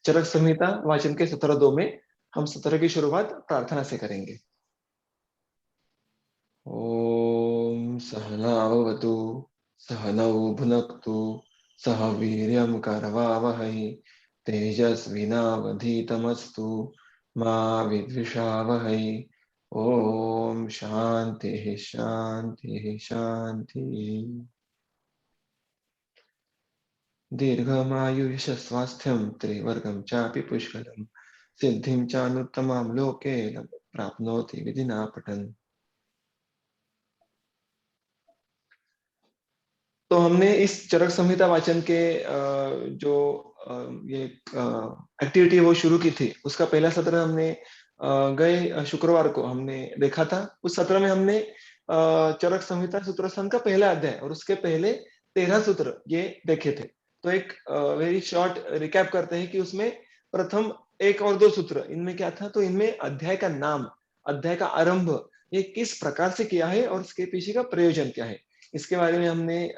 चरक संहिता वाचन के सत्र 2 में हम सत्र की शुरुआत प्रार्थना से करेंगे। ओम सहनावतु सहनौ भुनक्तु सह वीर्यं करवावहै तेजस्विनावधीतमस्तु मा विद्विषावहै। ओम शांति शांति शांति। दीर्घमायुष स्वास्थ्यं त्रिवर्गं चापि पुष्कलं सिद्धिं चानुत्तमां लोके न प्राप्नोति विधिना पठन्। तो हमने इस चरक संहिता वाचन के जो ये एक्टिविटी वो शुरू की थी, उसका पहला सत्र हमने गए शुक्रवार को हमने देखा था। उस सत्र में हमने चरक संहिता सूत्रस्थान का पहला अध्याय और उसके पहले 13 सूत्र ये देखे थे। तो एक वेरी शॉर्ट रिकैप करते हैं कि उसमें प्रथम 1 और 2 सूत्र इनमें क्या था। तो इनमें अध्याय का नाम, अध्याय का आरंभ ये किस प्रकार से किया है और इसके पीछे का प्रयोजन क्या है, इसके बारे में हमने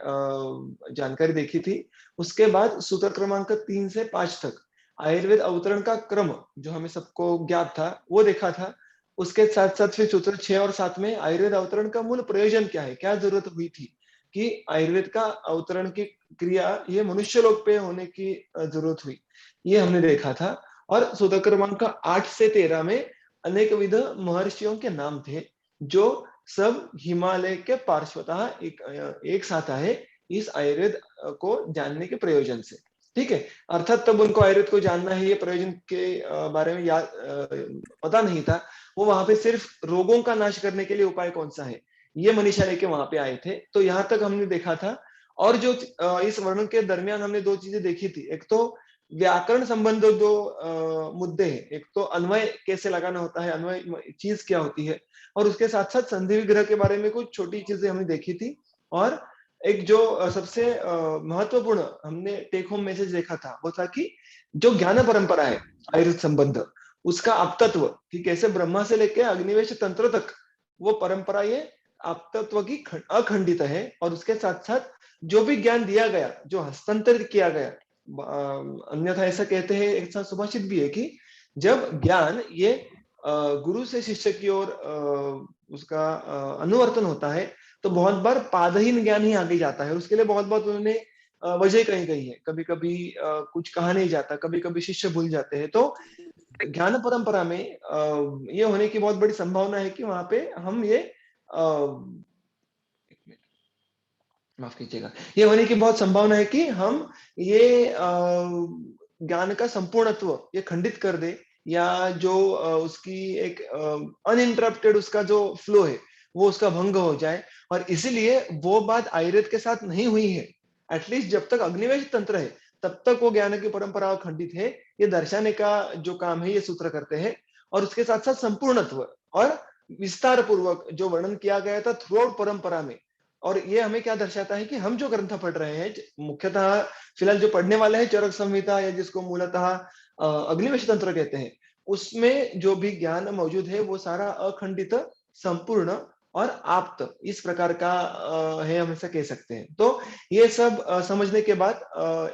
जानकारी देखी थी। उसके बाद सूत्र क्रमांक 3 से 5 तक आयुर्वेद अवतरण का क्रम जो हमें सबको ज्ञात था वो देखा था। उसके साथ साथ फिर सूत्र 6 और 7 में आयुर्वेद अवतरण का मूल प्रयोजन क्या है, क्या जरूरत हुई थी कि आयुर्वेद का अवतरण की क्रिया ये मनुष्य लोक पे होने की जरूरत हुई, ये हमने देखा था। और सूत्र क्रमांक 8 से 13 में अनेक विध महर्षियों के नाम थे जो सब हिमालय के पार्श्वतः एक साथ आए इस आयुर्वेद को जानने के प्रयोजन से। ठीक है, अर्थात तब उनको आयुर्वेद को जानना है ये प्रयोजन के बारे में याद पता नहीं था। वो वहां पे सिर्फ रोगों का नाश करने के लिए उपाय कौन सा है ये मनीषा लेके वहां पे आए थे। तो यहाँ तक हमने देखा था। और जो इस वर्णन के दरमियान हमने 2 चीजें देखी थी। एक तो व्याकरण संबंध जो मुद्दे हैं, एक तो अन्वय कैसे लगाना होता है, अन्वय चीज क्या होती है, और उसके साथ साथ संधि विग्रह के बारे में कुछ छोटी चीजें हमने देखी थी। और एक जो सबसे महत्वपूर्ण हमने टेक होम मैसेज देखा था वो था कि जो ज्ञान परंपरा है आयुर्वेद संबंध, उसका अपतत्व कि कैसे ब्रह्मा से लेकर अग्निवेश तंत्र तक वो परंपरा ये अपतत्व की अखंडित है। और उसके साथ साथ जो भी ज्ञान दिया गया, जो हस्तांतरित किया गया, अन्यथा ऐसा कहते हैं, एक सुभाषित भी है कि जब ज्ञान ये गुरु से शिष्य की ओर उसका अनुवर्तन होता है तो बहुत बार पादहीन ज्ञान ही आगे जाता है। उसके लिए बहुत बहुत उन्होंने वजह कही गई है। कभी कभी कुछ कहा नहीं जाता, कभी कभी शिष्य भूल जाते हैं। तो ज्ञान परंपरा में ये होने की बहुत बड़ी संभावना है कि वहां पे हम ये माफ कीजिएगा, ये होने की बहुत संभावना है कि हम ये ज्ञान का संपूर्णत्व ये खंडित कर दे, या जो उसकी एक अनइंटरप्टेड उसका जो फ्लो है वो उसका भंग हो जाए। और इसीलिए वो बात आयुर्वेद के साथ नहीं हुई है। एटलीस्ट जब तक अग्निवेश तंत्र है तब तक वो ज्ञान की परंपरा खंडित है, ये दर्शाने का जो काम है ये सूत्र करते हैं। और उसके साथ साथ संपूर्णत्व और विस्तार पूर्वक जो वर्णन किया गया था थ्रू आउट परंपरा में। और ये हमें क्या दर्शाता है कि हम जो ग्रंथ पढ़ रहे हैं, मुख्यतः फिलहाल जो पढ़ने वाले हैं चरक संहिता, या जिसको मूलतः अग्निवेश तंत्र कहते हैं, उसमें जो भी ज्ञान मौजूद है वो सारा अखंडित, संपूर्ण और आप्त इस प्रकार का है, हम ऐसा कह सकते हैं। तो ये सब समझने के बाद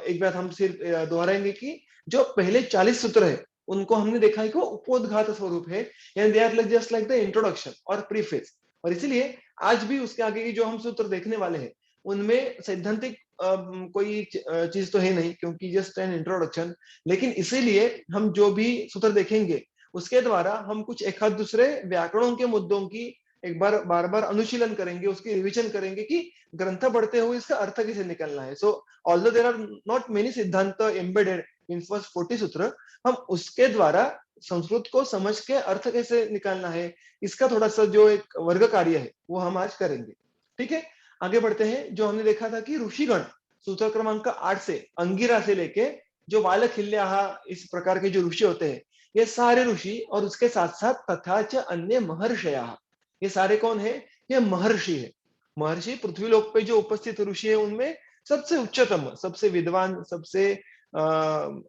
एक बात हम सिर्फ दोहराएंगे कि जो पहले 40 सूत्र है उनको हमने देखा है कि वो उपोद्घात स्वरूप है, यानी they are like just like the introduction और प्रीफेस। और इसलिए आज भी उसके आगे की जो हम सूत्र देखने वाले हैं उनमें सैद्धांतिक कोई चीज तो है नहीं, क्योंकि जस्ट एन इंट्रोडक्शन। लेकिन इसीलिए हम जो भी सूत्र देखेंगे उसके द्वारा हम कुछ एक आध दूसरे व्याकरणों के मुद्दों की एक बार बार बार अनुशीलन करेंगे, उसकी रिविजन करेंगे कि ग्रंथ पढ़ते हुए इसका अर्थ कैसे निकलना है। So although there are not many siddhant embedded in first 40 sutra, हम उसके द्वारा संस्कृत को समझ के अर्थ कैसे निकालना है इसका थोड़ा सा जो एक वर्ग कार्य है वो हम आज करेंगे। ठीक है, आगे बढ़ते हैं। जो हमने देखा था कि ऋषिगण सूत्र क्रमांक 8 से अंगिरा से लेके जो वालखिल्याह इस प्रकार के जो ऋषि होते हैं, ये सारे ऋषि और उसके साथ साथ तथा च अन्य महर्षया, ये सारे कौन है? ये महर्षि है। महर्षि पृथ्वी लोक पे जो उपस्थित ऋषि है उनमें सबसे उच्चतम, सबसे विद्वान, सबसे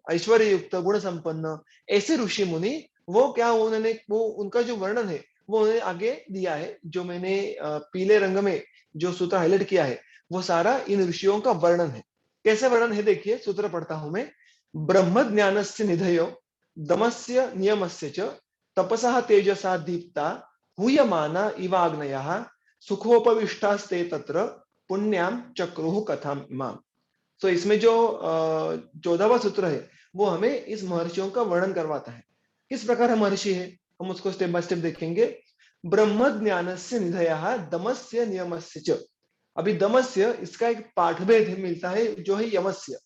ऐश्वर्य युक्त, गुण संपन्न ऐसे ऋषि मुनि, वो क्या उन्होंने वो उनका जो वर्णन है वो उन्होंने आगे दिया है। जो मैंने पीले रंग में जो सूत्र हाईलाइट किया है वो सारा इन ऋषियों का वर्णन है। कैसे वर्णन है देखिए, सूत्र पढ़ता हूं मैं। ब्रह्म ज्ञानस्य निधयो दमस्य नियमस्य च तपसः तेजसा दीप्ता हूयमाना इवाग्नयः सुखोपविष्टास्ते तत्र पुण्याम चक्रुः कथाम इमाम। तो इसमें जो 14वां सूत्र है वो हमें इस महर्षियों का वर्णन करवाता है। किस प्रकार हम महर्षि है, हम उसको स्टेप बाय स्टेप देखेंगे। ब्रह्म ज्ञानस्य निधयः दमस्य नियमस्य च। अभी दमस्य, इसका एक पाठभेद मिलता है जो है यमस्य।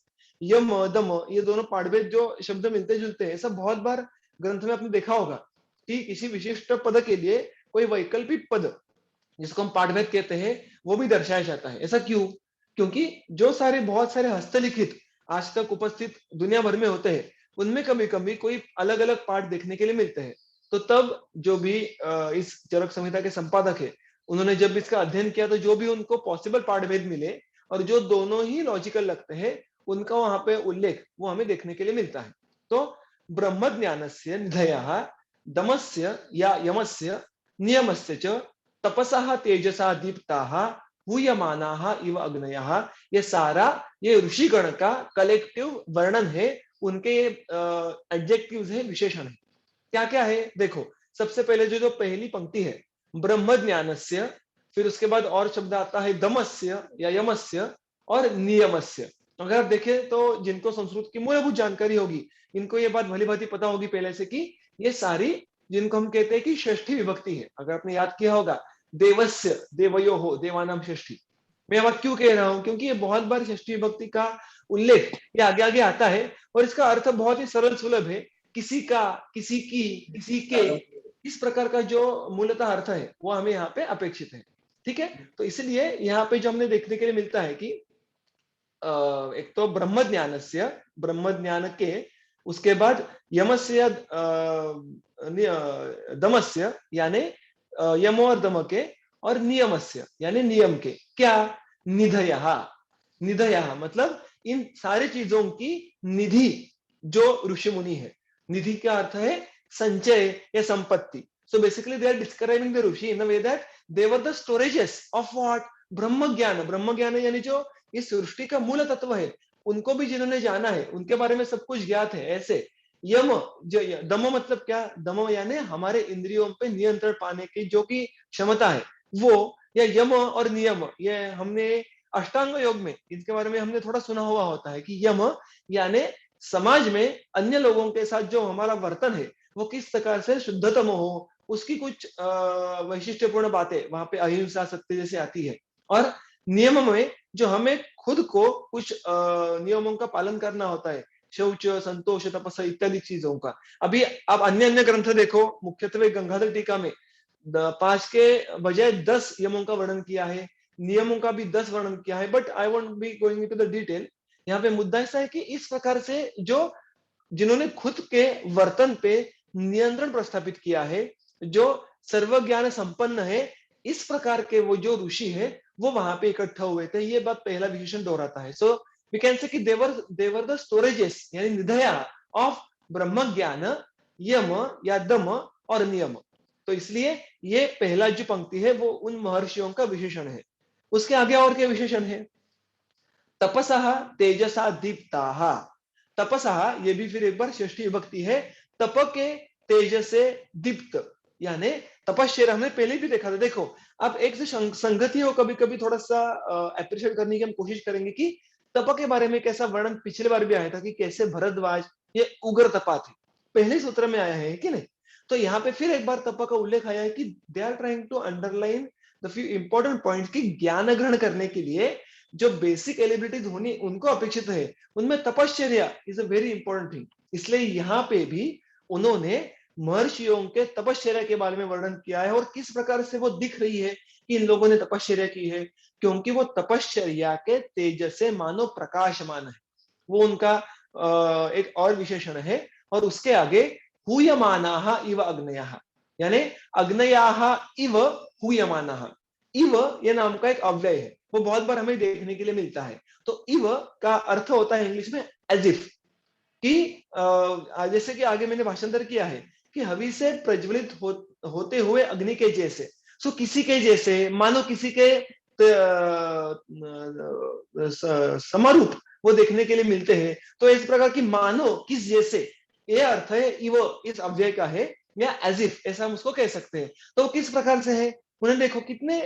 यम दम, ये दोनों पाठभेद जो शब्द मिलते जुलते हैं, ऐसा बहुत बार ग्रंथ में आपने देखा होगा कि किसी विशिष्ट पद के लिए कोई वैकल्पिक पद जिसको हम पाठभेद कहते हैं वो भी दर्शाया जाता है। ऐसा क्यों? क्योंकि जो सारे बहुत सारे हस्तलिखित आज तक उपस्थित दुनिया भर में होते हैं, उनमें कभी कभी कोई अलग अलग पाठ देखने के लिए मिलते हैं। तो तब जो भी इस चरक संहिता के संपादक है, उन्होंने जब इसका अध्ययन किया तो जो भी उनको पॉसिबल पाठभेद मिले और जो दोनों ही लॉजिकल लगते हैं, उनका वहां पे उल्लेख वो हमें देखने के लिए मिलता है। तो ब्रह्म ज्ञानस्य निधयः दमस्य या यमस्य नियमस्य च तपसः तेजसा दीप्ताः हूयमानाः इव अग्नयः। ये सारा ये ऋषिगण का कलेक्टिव वर्णन है, उनके एडजेक्टिव्स है, विशेषण है। क्या क्या है देखो। सबसे पहले जो जो पहली पंक्ति है, ब्रह्म ज्ञानस्य, फिर उसके बाद और शब्द आता है दमस्य या यमस्य और नियमस्य। अगर आप देखें तो जिनको संस्कृत की मूलभूत जानकारी होगी, इनको ये बात भली भांति पता होगी पहले से कि ये सारी, जिनको हम कहते हैं कि षष्ठी विभक्ति है। अगर आपने याद किया होगा, देवस्य देवयो हो देवानाम षष्ठी। मैं अब क्यों कह रहा हूं, क्योंकि ये बहुत बार षष्ठी विभक्ति का उल्लेख ये आगे आगे आता है और इसका अर्थ बहुत ही सरल सुलभ है। किसी का, किसी की, किसी के, इस प्रकार का जो मूलतः अर्थ है वो हमें यहाँ पे अपेक्षित है। ठीक है, तो इसलिए यहाँ पे जो हमने देखने के लिए मिलता है कि एक तो ब्रह्म ज्ञानस्य, ब्रह्म ज्ञान के, उसके बाद यमस्य दमस्य यानी यम और दम के, और नियमस्य यानी नियम के। क्या? निधयः। निधयः मतलब इन सारी चीजों की निधि जो ऋषि मुनि है। निधि का अर्थ है संचय या संपत्ति। So basically they are describing the rishi in a way that they were the storages of what? ब्रह्म ज्ञान। ब्रह्म ज्ञान यानी जो इस सृष्टि का मूल तत्व है, उनको भी जिन्होंने जाना है, उनके बारे में सब कुछ ज्ञात है। ऐसे यम, जो दम मतलब क्या? दम यानी हमारे इंद्रियों पे नियंत्रण पाने की जो की क्षमता है वो, या यम और नियम, ये हमने अष्टांग योग में इसके बारे में हमने थोड़ा सुना हुआ होता है कि यम यानी समाज में अन्य लोगों के साथ जो हमारा वर्तन है वो किस प्रकार से शुद्धतम हो, उसकी कुछ वैशिष्ट्यपूर्ण बातें वहां पे अहिंसा सत्य जैसे आती है। और नियम में जो हमें खुद को कुछ नियमों का पालन करना होता है, शौच, संतोष, तपस्या इत्यादि चीजों का। अभी आप अन्य अन्य ग्रंथ देखो, मुख्यत्वे गंगाधर टीका में 5 के बजाय 10 यमों का वर्णन किया है, नियमों का भी 10 वर्णन किया है। But I won't be going into the detail. यहाँ पे मुद्दा ऐसा है कि इस प्रकार से जो जिन्होंने खुद के वर्तन पे नियंत्रण प्रस्थापित किया है, जो सर्वज्ञान संपन्न है, इस प्रकार के वो जो ऋषि है वो वहां पे इकट्ठा हुए थे। ये बात पहला विशेषण दोहराता है। सो वी कैन से कि देवर द स्टोरेजेस यानी निधया ऑफ ब्रह्म ज्ञान, यम या दम और नियम। तो इसलिए ये पहला जो पंक्ति है वो उन महर्षियों का विशेषण है। उसके आगे और क्या विशेषण है? तपसः तेजसा दीप्ताः। तपसः, ये भी फिर एक बार षष्ठी विभक्ति है। तप के तेज से दीप्त यानी तपश्चर्या हमने पहले भी देखा था। देखो अब एक से संगति हो, कभी कभी थोड़ा सा अप्रिशिएट करने की हम कोशिश करेंगे कि तप के बारे में कैसा वर्णन पिछले बार भी आया था कि कैसे भरद्वाज ये उग्र तपा थे, पहले सूत्र में आया है कि नहीं। तो यहाँ पे फिर एक बार तप का उल्लेख आया है कि they are trying to underline the few important point की ज्ञान ग्रहण करने के लिए जो बेसिक एलिबिलिटीज होनी उनको अपेक्षित है, उनमें तपश्चर्या is a very important thing. इसलिए यहाँ पे भी उन्होंने महर्षियों के तपश्चर्या के बारे में वर्णन किया है और किस प्रकार से वो दिख रही है कि इन लोगों ने तपश्चर्या की है, क्योंकि वो तपश्चर्या के तेज से मानो प्रकाशमान है। वो उनका एक और विशेषण है। और उसके आगे हूयमानाः इव अग्नयः यानी अग्नयाः इव हूयमानाः। इव ये नाम का एक अव्यय है, वो बहुत बार हमें देखने के लिए मिलता है। तो इव का अर्थ होता है इंग्लिश में एज इफ, कि जैसे कि आगे मैंने भाषांतर किया है कि हवि से प्रज्वलित होते हुए अग्नि के जैसे। सो किसी के जैसे, मानो किसी के समरूप वो देखने के लिए मिलते हैं। तो इस प्रकार की मानो, किस जैसे, ये अर्थ है इव इस अव्यय का है, या एज इफ ऐसा हम उसको कह सकते हैं। तो किस प्रकार से है, उन्हें देखो कितने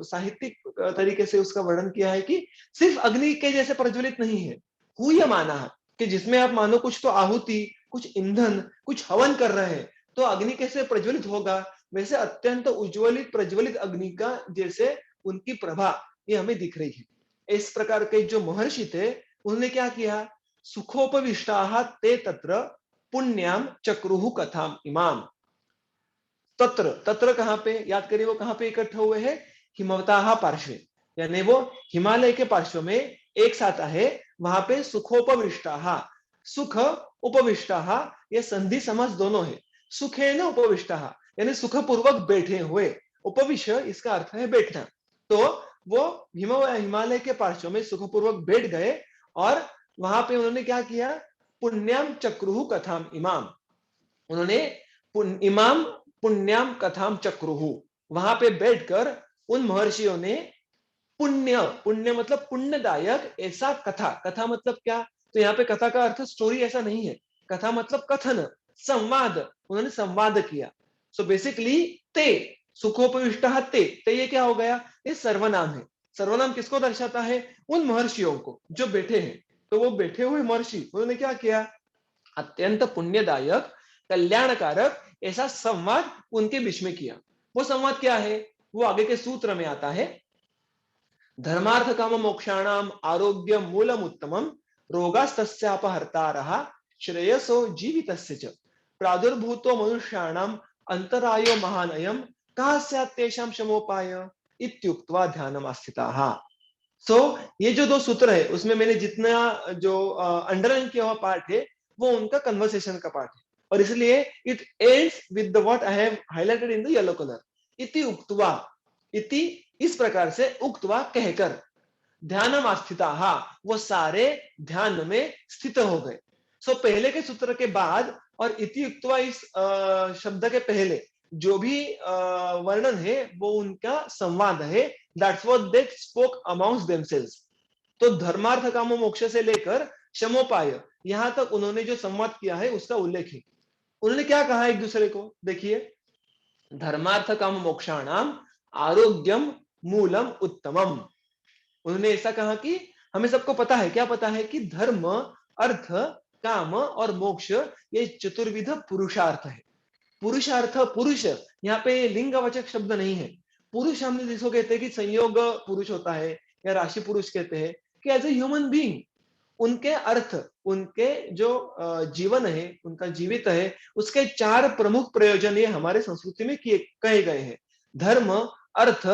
साहित्यिक तरीके से उसका वर्णन किया है कि सिर्फ अग्नि के जैसे प्रज्वलित नहीं है, हुई माना है कि जिसमें आप मानो कुछ तो आहुति, कुछ ईंधन, कुछ हवन कर रहे हैं, तो अग्नि कैसे प्रज्वलित होगा, वैसे अत्यंत उज्ज्वलित प्रज्वलित अग्नि का जैसे उनकी प्रभा ये हमें दिख रही है। इस प्रकार के जो महर्षि थे, उन्होंने क्या किया, सुखोपविष्टा ते तत्र पुण्याम चक्रुहु कथाम इमाम। तत्र, तत्र कहां पे, याद करिए वो कहां पे इकट्ठे हुए हैं, हिमवताहा पार्श्वे, यानी वो हिमालय के पार्श्व में एक साथ है, वहां पे सुखोपविष्टा, सुख उपविष्टा, ये संधि समास दोनों है। सुखे न उपविष्टा यानी सुखपूर्वक बैठे हुए, उपविश इसका अर्थ है बैठना। तो वो हिमालय के पार्श्व में सुखपूर्वक बैठ गए, और वहां पे उन्होंने क्या किया, पुण्याम चक्रुहु कथाम इमाम, उन्होंने इमाम पुण्याम कथाम चक्रुहु, वहां पे बैठकर उन महर्षियों ने पुण्य, पुण्य मतलब पुण्यदायक ऐसा कथा, कथा मतलब क्या, तो यहाँ पे कथा का अर्थ स्टोरी ऐसा नहीं है, कथा मतलब कथन, संवाद, उन्होंने संवाद किया। सो बेसिकली ते सुखोपविष्ट ते ये क्या हो गया, ये सर्वनाम है। सर्वनाम किसको दर्शाता है, उन महर्षियों को जो बैठे हैं। तो वो बैठे हुए महर्षि उन्होंने क्या किया, अत्यंत पुण्यदायक कल्याणकारक ऐसा संवाद उनके बीच में किया। वो संवाद क्या है, वो आगे के सूत्र में आता है, धर्मार्थ काम मोक्षाणाम आरोग्य मूलम उत्तमम रोगास्तस्यापहर्तारः श्रेयसो जीवितस्य च प्रादुर्भूतो मनुष्याणाम अंतरायो महानयम कहा स्यात् तेषां शमोपाय इत्युक्त्वा ध्यानमास्थिताः। ये जो दो सूत्र है उसमें मैंने जितना जो अंडरलाइन किया हुआ पार्ट है वो उनका कन्वर्सेशन का पार्ट है, और इसलिए it ends with the what I have highlighted in the yellow colour, इति उक्त्वा, इति इस प्रकार से, उक्त्वा कहकर, ध्यानम आस्थिता, वो सारे ध्यान में स्थित हो गए। पहले के सूत्र के बाद और इति उक्त्वा इस शब्द के पहले जो भी वर्णन है वो उनका संवाद है, that's what they spoke amongst themselves. तो धर्मार्थ काम मोक्ष से लेकर शमोपाय यहां तक उन्होंने जो संवाद किया है उसका उल्लेख है। उन्होंने क्या कहा एक दूसरे को, देखिए, धर्मार्थ काम मोक्षाणाम आरोग्यम मूलम उत्तमम। उन्होंने ऐसा कहा कि हमें सबको पता है, क्या पता है कि धर्म, अर्थ, काम और मोक्ष ये चतुर्विध पुरुषार्थ है। पुरुषार्थ, पुरुष यहाँ पे लिंगवाचक शब्द नहीं है। पुरुष हम जिसको कहते हैं कि संयोग पुरुष होता है, या राशि पुरुष कहते हैं, कि एज ए ह्यूमन बीइंग उनके अर्थ, उनके जो जीवन है, उनका जीवित है, उसके चार प्रमुख प्रयोजन ये हमारे संस्कृति में किए कहे गए हैं, धर्म, अर्थ,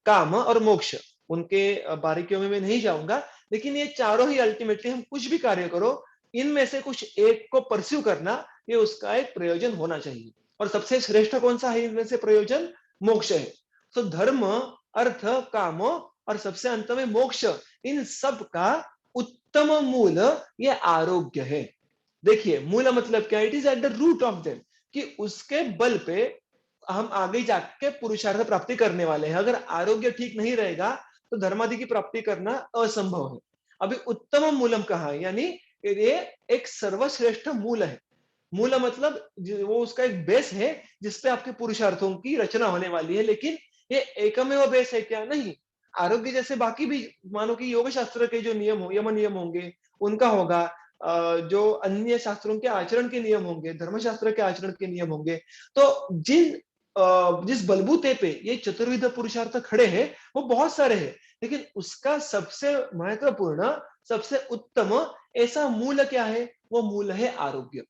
काम और मोक्ष। उनके बारीकियों में मैं नहीं जाऊंगा, लेकिन ये चारों ही अल्टीमेटली हम कुछ भी कार्य करो, इनमें से कुछ एक को परस्यू करना, ये उसका एक प्रयोजन होना चाहिए। और सबसे श्रेष्ठ कौन सा है इनमें से प्रयोजन, मोक्ष है। तो धर्म, अर्थ, काम और सबसे अंत में मोक्ष, इन सब का उत्तम मूल ये आरोग्य है। देखिए मूल मतलब क्या, it is at the root of them, कि उसके बल पे हम आगे जाके पुरुषार्थ प्राप्ति करने वाले हैं। अगर आरोग्य ठीक नहीं रहेगा तो धर्मादि की प्राप्ति करना असंभव है। अभी उत्तम मूलम कहा, यानी ये एक सर्वश्रेष्ठ मूल है। मूल मतलब वो उसका एक बेस है जिसपे आपके पुरुषार्थों की रचना होने वाली है। लेकिन ये एकमेव बेस है क्या, नहीं। आरोग्य जैसे बाकी भी मानो कि योग शास्त्र के जो नियम हो, यम नियम होंगे उनका होगा, जो अन्य शास्त्रों के आचरण के नियम होंगे, धर्मशास्त्र के आचरण के नियम होंगे। तो जिस बलबूते पे ये चतुर्विध पुरुषार्थ खड़े हैं वो बहुत सारे हैं, लेकिन उसका सबसे महत्वपूर्ण, सबसे उत्तम ऐसा मूल क्या है, वो मूल है आरोग्य।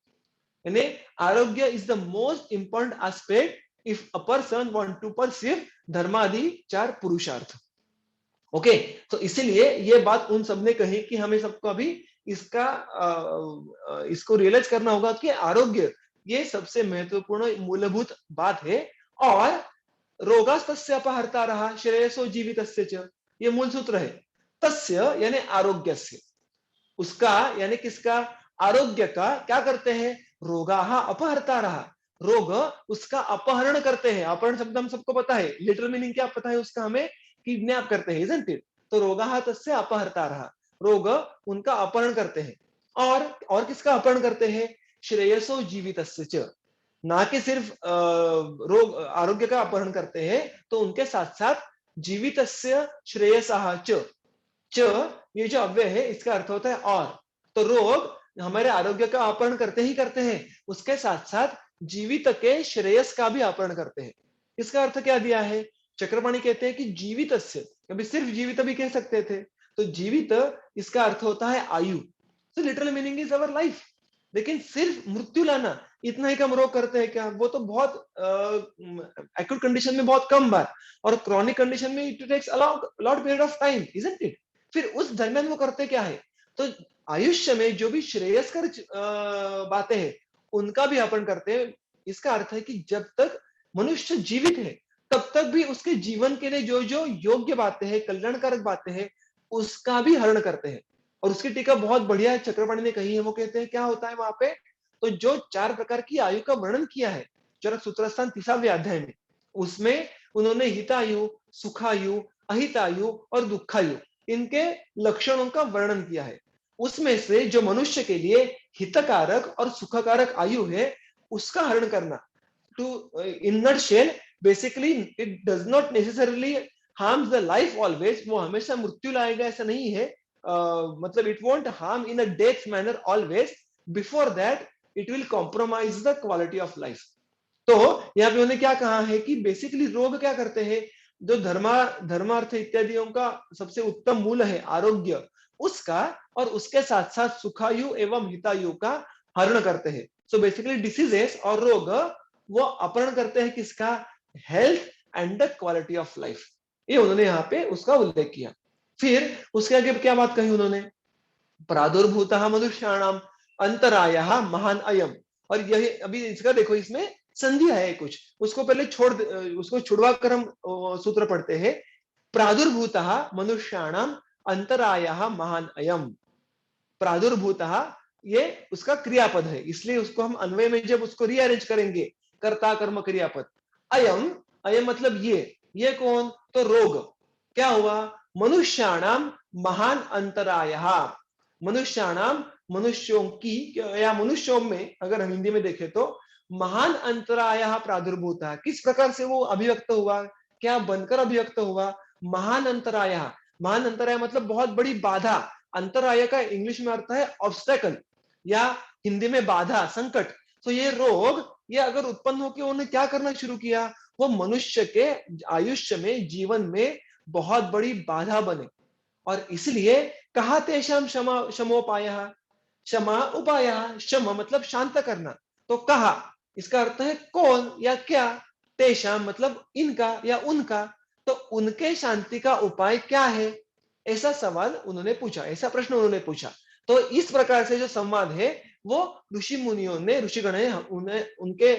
यानी arogya is the most important aspect if a person want to perceive धर्मादि चार पुरुषार्थ। ओके, तो इसीलिए ये बात उन सबने कही कि हमें सबको अभी इसका इसको रियलाइज करना होगा कि आरोग्य ये सबसे महत्वपूर्ण मूलभूत बात है। और रोगास्तस्य अपहर्ता रहा श्रेयसो जीवितस्य च, ये मूल सूत्र है। तस्य यानी आरोग्यस्य, उसका यानी किसका, आरोग्य का क्या करते हैं, रोगाहा अपहर्ता रहा, रोग उसका अपहरण करते हैं। अपहरण शब्द हम सबको पता है, लिटरल मीनिंग क्या पता है उसका हमें, किडनैप करते हैं, इजंट इट? तो रोगाः तस्य अपहर्तारः, रोग उनका अपहरण करते हैं। और किसका अपहरण करते हैं? श्रेयसो जीवितस्य च, ना कि सिर्फ रोग आरोग्य का अपहरण करते हैं, तो उनके साथ-साथ जीवितस्य श्रेयसः च, ये जो अव्यय है इसका अर्थ होता है और। तो रोग हमारे आरोग्य का अपहरण करते ही करते हैं, उसके साथ-साथ जीवित के श्रेयस का भी अपहरण करते हैं। इसका अर्थ क्या दिया है? चक्रपाणि कहते हैं कि जीवितस्य, कभी सिर्फ जीवित भी कह सकते थे। तो जीवित इसका अर्थ होता है आयु। So literal meaning is our life. लेकिन सिर्फ मृत्यु लाना, इतना ही कम रोग करते हैं क्या? वो तो बहुत एक्यूट कंडीशन में बहुत कम बार, और क्रॉनिक कंडीशन में it takes a lot period of time, isn't it? फिर उस दरमियान वो करते क्या है? तो आयुष्य में जो भी श्रेयस्कर बातें हैं, उनका भी अपहरण करते हैं। इसका अर्थ है कि जब तक मनुष्य जीवित है, तब तक भी उसके जीवन के लिए जो जो योग्य बातें हैं, कल्याणकारक बातें हैं, उसका भी हरण करते हैं। और उसकी टीका बहुत बढ़िया चक्रपाणि ने कही है। वो कहते हैं क्या होता है वहां पे? तो जो 4 प्रकार की आयु का वर्णन किया है चरक सूत्रस्थान 30वें अध्याय में, उसमें उन्होंने हितायु, सुखायु, अहितायु और दुखायु, इनके लक्षणों का वर्णन किया है। उसमें से जो मनुष्य के लिए हितकारक और सुखकारक आयु है, उसका हरण करना, to in nutshell, basically it does not necessarily harms the life always, वो हमेशा मृत्यु लाएगा ऐसा नहीं है। मतलब it won't harm in a death manner always, before that it will compromise the quality of life. तो यहाँ पे उन्होंने क्या कहा है कि बेसिकली रोग क्या करते हैं? जो धर्मार्थ इत्यादियों का सबसे उत्तम मूल है आरोग्य, उसका और उसके साथ साथ सुखायु एवं हितायु का हरण करते हैं। सो बेसिकली डिसीजेस और रोग वो अपहरण करते हैं किसका? Health and the quality of life. ये उन्होंने यहाँ पे उसका उल्लेख किया। फिर उसके आगे क्या बात कही उन्होंने? प्रादुर्भूतः मनुष्याणाम अंतरायः महान अयम। और यही अभी इसका देखो, इसमें संधि है कुछ, उसको पहले उसको छुड़वा कर हम सूत्र पढ़ते हैं। प्रादुर्भूतः मनुष्याणाम अंतरायः महान अयम। प्रादुर्भूतः ये उसका क्रियापद है, इसलिए उसको हम अन्वय में जब उसको रीअरेंज करेंगे, कर्ता कर्म क्रियापद। अयम, अयम मतलब ये कौन? तो रोग। क्या हुआ? मनुष्याणाम महान अंतरायः, मनुष्याणाम मनुष्यों की, या मनुष्यों में अगर हम हिंदी में देखें तो महान अंतरायः प्रादुर्भूतः, किस प्रकार से वो अभिव्यक्त हुआ, क्या बनकर अभिव्यक्त हुआ? महान अंतरायः, महान अंतराय मतलब बहुत बड़ी बाधा। अंतराय का इंग्लिश में अर्थ है ऑब्स्टेकल, या हिंदी में बाधा, संकट। तो ये रोग, ये अगर उत्पन्न होकर उन्होंने क्या करना शुरू किया? वो मनुष्य के आयुष्य में, जीवन में बहुत बड़ी बाधा बने। और इसलिए कहा तेषाम क्षमा क्षमोपायः, क्षमा उपायः, क्षमा मतलब शांत करना। तो कहा, इसका अर्थ है कौन या क्या? तेषाम मतलब इनका या उनका। तो उनके शांति का उपाय क्या है? ऐसा सवाल उन्होंने पूछा, ऐसा प्रश्न उन्होंने पूछा। तो इस प्रकार से जो संवाद है वो ऋषि मुनियों ने, ऋषिगण ने उन्हें उनके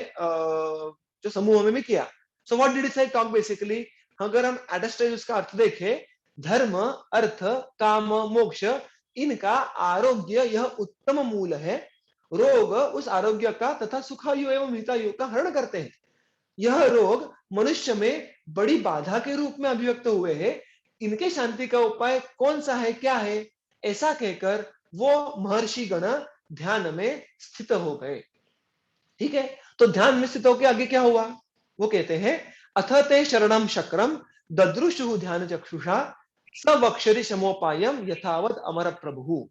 जो समूह में भी किया। So what did it talk basically? अगर हम एट स्टेज उसका अर्थ देखें, धर्म, अर्थ, काम, मोक्ष, इनका आरोग्य यह उत्तम मूल है। रोग उस आरोग्य का तथा सुखायु एवं हितायु का हरण करते हैं। यह रोग मनुष्य में बड़ी बाधा के रूप में अभिव्यक्त हुए हैं। इनके शांति का उपाय कौन सा है, क्या है? ऐसा कहकर वो महर्षि गण ध्यान में स्थित हो गए। ठीक है, तो ध्यान में स्थित होकर आगे क्या हुआ? वो कहते हैं अथ ते शरणम शक्रम ददृशु ध्यान चक्षुषा सवक्षरि समोपायम यथावत अमर प्रभु।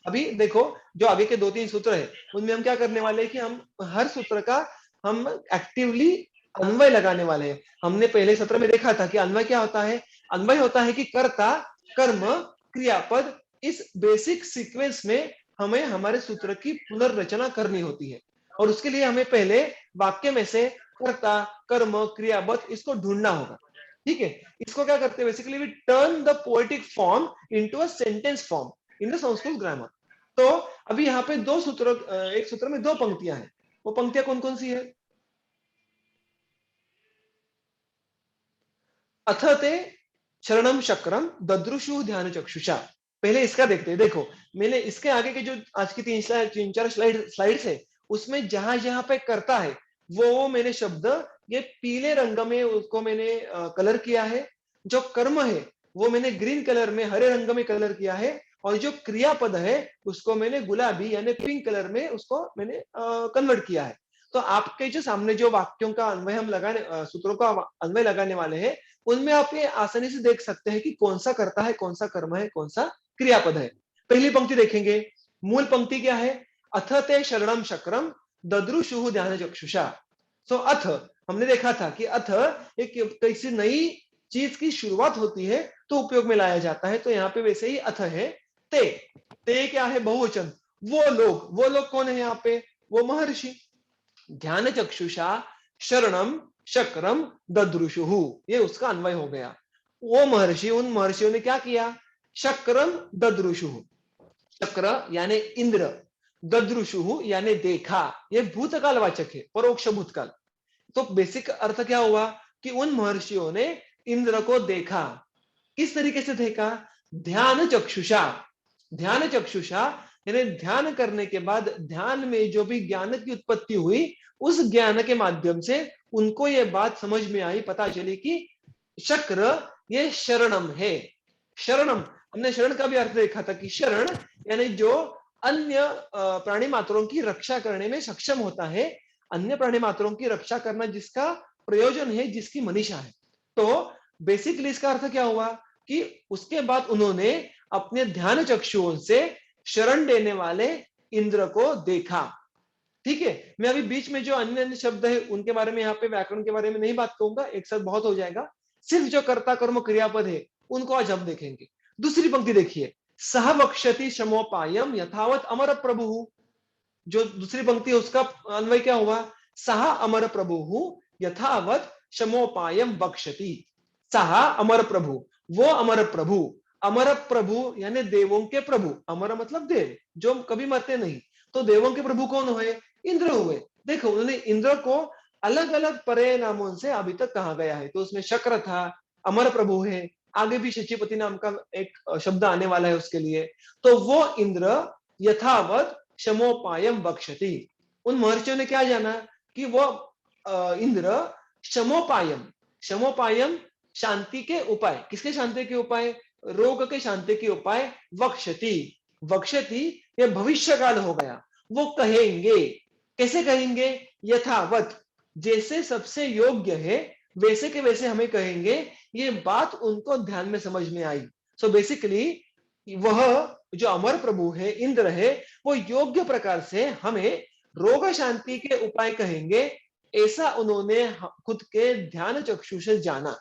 अभी देखो, जो आगे के 2-3 सूत्र है उनमें हम क्या करने वाले हैं कि हम हर सूत्र का हम एक्टिवली अन्वय लगाने वाले हैं। हमने पहले सत्र में देखा था कि अन्वय क्या होता है? अन्वय होता है कि कर्ता, कर्म, क्रियापद, इस बेसिक सीक्वेंस में हमें हमारे सूत्र की पुनर्रचना करनी होती है। और उसके लिए हमें पहले वाक्य में से कर्ता, कर्म, क्रियापद इसको ढूंढना होगा। ठीक है, इसको क्या करते हैं? Basically we turn the poetic form into a sentence form in the Sanskrit grammar. तो अभी यहाँ पे दो सूत्र, एक सूत्र में 2 पंक्तियां हैं। वो पंक्तियां कौन कौन सी है? अथ ते शरणम शक्रम ददृशु ध्यान चक्षुषा। पहले इसका देखते हैं। देखो, मैंने इसके आगे के जो आज की 3-4 स्लाइड्स है, उसमें जहां जहां पे करता है वो मैंने शब्द ये पीले रंग में उसको मैंने कलर किया है। जो कर्म है वो मैंने ग्रीन कलर में, हरे रंग में कलर किया है, और जो क्रियापद है उसको मैंने गुलाबी यानी पिंक कलर में उसको मैंने कन्वर्ट किया है। तो आपके जो सामने जो वाक्यों का अन्वय हम लगाने सूत्रों का अन्वय लगाने वाले हैं, उनमें आप ये आसानी से देख सकते हैं कि कौन सा कर्ता है, कौन सा कर्म है, कौन सा क्रियापद है। पहली पंक्ति देखेंगे, मूल पंक्ति क्या है? अथ ते शरणम शक्रम ददृशुः ध्यान चक्षुषा। सो अथ, हमने देखा था कि अथ एक किसी नई चीज की शुरुआत होती है तो उपयोग में लाया जाता है, तो यहाँ पे वैसे ही अथ है। ते, ते क्या है? बहुवचन। वो लोग कौन है यहाँ पे? वो महर्षि। ध्यान चक्षुषा शरणम शक्रम ददृशुहु, ये उसका अन्वय हो गया। वो महर्षि, उन महर्षियों ने क्या किया? शक्रम ददृशुहु, चक्र यानी इंद्र, ददृशुहु यानी देखा, ये भूतकाल वाचक है, परोक्ष भूतकाल। तो बेसिक अर्थ क्या हुआ कि उन महर्षियों ने इंद्र को देखा। किस तरीके से देखा? ध्यान चक्षुषा। ध्यान चक्षुषा यानी ध्यान करने के बाद ध्यान में जो भी ज्ञान की उत्पत्ति हुई, उस ज्ञान के माध्यम से उनको ये बात समझ में आई, पता चली कि शक्र ये शरणम है। शरणम, हमने शरण का भी अर्थ देखा था कि शरण यानी जो अन्य प्राणी मात्रों की रक्षा करने में सक्षम होता है, अन्य प्राणी मात्रों की रक्षा करना जिसका प्रयोजन है, जिसकी मनीषा है। तो बेसिकली इसका अर्थ क्या हुआ कि उसके बाद उन्होंने अपने ध्यान चक्षुओं से शरण देने वाले इंद्र को देखा। ठीक है, मैं अभी बीच में जो अन्य अन्य शब्द है उनके बारे में, यहाँ पे व्याकरण के बारे में नहीं बात करूंगा, एक साथ बहुत हो जाएगा। सिर्फ जो कर्ता कर्म क्रियापद है उनको आज हम देखेंगे। दूसरी पंक्ति देखिए, सह वक्षति शमोपायम यथावत अमर प्रभु। जो दूसरी पंक्ति है उसका अन्वय क्या हुआ? सह अमर प्रभु यथावत शमोपायम बक्षति। सह अमर प्रभु, वो अमर प्रभु। अमर प्रभु यानी देवों के प्रभु, अमर मतलब देव जो कभी मरते नहीं। तो देवों के प्रभु कौन हुए? इंद्र हुए। देखो उन्होंने इंद्र को अलग अलग पर्याय नामों से अभी तक कहा गया है, तो उसमें शक्र था, अमर प्रभु है, आगे भी शचीपति नाम का एक शब्द आने वाला है उसके लिए। तो वो इंद्र यथावत शमोपायम बक्षति। उन महर्षियों ने क्या जाना कि वो इंद्र शमोपायम, शमोपायम शांति के उपाय, किसके शांति के उपाय? रोग के शांति के उपाय वक्षति। वक्षति ये भविष्य काल हो गया, वो कहेंगे। कैसे कहेंगे? यथावत, जैसे सबसे योग्य है वैसे के वैसे हमें कहेंगे। ये बात उनको ध्यान में समझ में आई। सो बेसिकली वह जो अमर प्रभु है, इंद्र है, वो योग्य प्रकार से हमें रोग शांति के उपाय कहेंगे, ऐसा उन्होंने खुद के ध्यान चक्षु से जाना।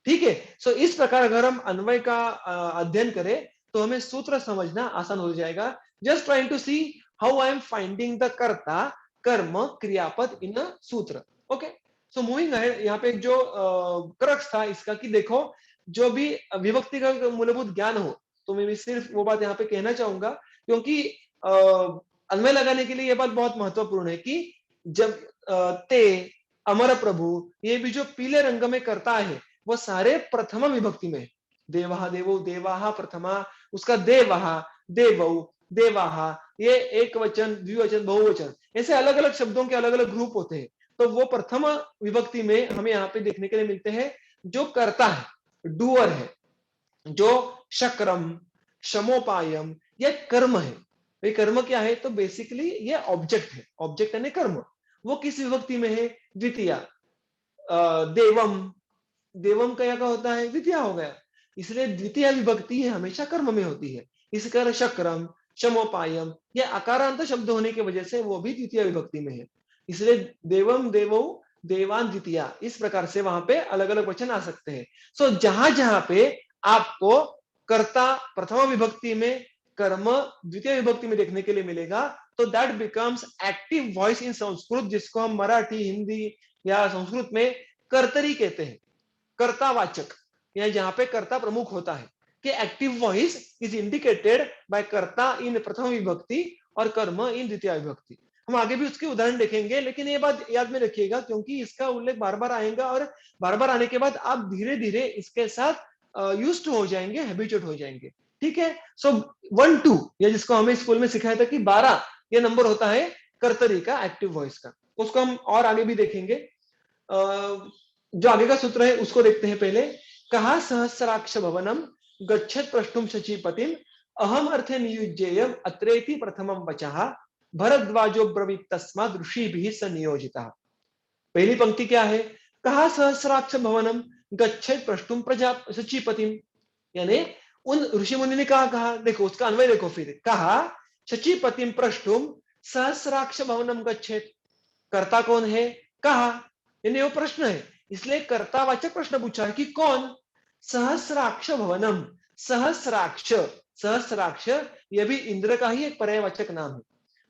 ठीक है, सो इस प्रकार अगर हम अन्वय का अध्ययन करें तो हमें सूत्र समझना आसान हो जाएगा। Just trying to see how I am finding the karta karma क्रियापद इन अ सूत्र। ओके, सो मूविंग अहेड, यहाँ पे जो क्रक्स था इसका कि देखो, जो भी विभक्ति का मूलभूत ज्ञान हो, तो मैं भी सिर्फ वो बात यहाँ पे कहना चाहूंगा, क्योंकि अन्वय लगाने के लिए ये बात बहुत महत्वपूर्ण है कि जब ते, अमर प्रभु, ये भी जो पीले रंग में करता है वो सारे प्रथमा विभक्ति में। देवहा देवो देवाहा प्रथमा, उसका देवहा देवौ देवाहा, ये एक वचन, द्विवचन, बहुवचन, ऐसे अलग अलग शब्दों के अलग अलग ग्रुप होते हैं। तो वो प्रथम विभक्ति में हमें यहाँ पे देखने के लिए मिलते हैं। जो करता है, डूअर है, जो शक्रम शमोपायम, ये कर्म है। ये कर्म क्या है? तो बेसिकली ये ऑब्जेक्ट है, ऑब्जेक्ट यानी कर्म। वो किस विभक्ति में है? द्वितीया। देवम, देवम क्या का होता है? द्वितीय हो गया, इसलिए द्वितीय विभक्ति है हमेशा कर्म में होती है। इस कारण शक्रम शमोपायम ये अकारांत शब्द होने की वजह से वो भी द्वितीय विभक्ति में है, इसलिए देवम देवो देवान द्वितीया, इस प्रकार से वहां पे अलग अलग वचन आ सकते हैं। सो जहां जहां पे आपको कर्ता प्रथम विभक्ति में, कर्म द्वितीय विभक्ति में देखने के लिए मिलेगा, तो that becomes active voice in Sanskrit, जिसको हम मराठी, हिंदी या संस्कृत में कर्तरी कहते हैं, कर्तावाचक, या जहां पे कर्ता प्रमुख होता है, कि active voice is indicated by कर्ता इन प्रथम विभक्ति और कर्म इन द्वितीय विभक्ति। हम आगे भी उसके उदाहरण देखेंगे, लेकिन ये बात याद में रखिएगा क्योंकि इसका उल्लेख बार बार आएगा, और बार बार आने के बाद आप धीरे धीरे इसके साथ यूज्ड हो जाएंगे, हैबिचुएट हो जाएंगे। ठीक है, सो 1 2 या जिसको हमें स्कूल में सिखाया था कि 12 ये नंबर होता है कर्तरी का, एक्टिव वॉइस का, उसको हम और आगे भी देखेंगे। जो आगे का सूत्र है उसको देखते हैं पहले। कहा सहस्राक्ष भवनम गच्छेत् प्रष्टुम शचीपतिम अहम अर्थे नियुज्येयम अत्रेति प्रथमम वचः भरद्वाजो ब्रवीत तस्माद् ऋषिभिः स नियोजितः। पहली पंक्ति क्या है? कहा सहस्राक्ष भवनम गच्छेत् प्रष्टुम प्रजा शचीपतिम, यानी उन ऋषि मुनि ने कहा देखो उसका अन्वय देखो, फिर कहा शचीपतिम प्रष्टुम सहस्राक्ष भवनम गच्छेत्। कर्ता कौन है? कहा, यानी वो प्रश्न है, इसलिए कर्तावाचक प्रश्न पूछा है कि कौन? सहस्राक्ष भवनम। सहस्राक्ष, सहस्राक्ष यह भी इंद्र का ही एक पर्यायवाचक नाम है।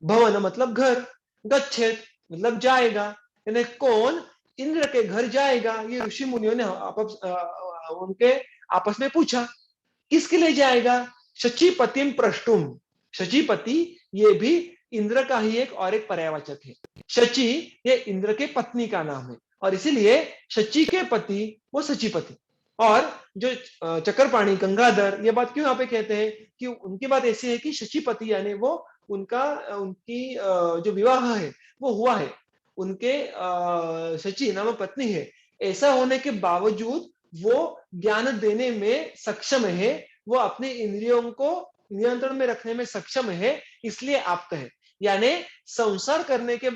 भवन मतलब घर, गच्छेत मतलब जाएगा, यानी कौन इंद्र के घर जाएगा? ये ऋषि मुनियों ने उनके आपस में पूछा। किसके लिए जाएगा? शचीपतिम प्रष्टुम। शचीपति ये भी इंद्र का ही एक और एक पर्यायवाचक है। शची ये इंद्र के पत्नी का नाम है और इसीलिए शची के पति वो शचीपति। और जो चक्रपाणी गंगाधर ये बात क्यों यहाँ पे कहते हैं कि उनकी बात ऐसी है कि शचीपति यानी वो उनकी जो विवाह है वो हुआ है, उनके शची नाम पत्नी है, ऐसा होने के बावजूद वो ज्ञान देने में सक्षम है, वो अपने इंद्रियों को नियंत्रण में रखने में सक्षम है, इसलिए आप्त है। यानी संसार करने के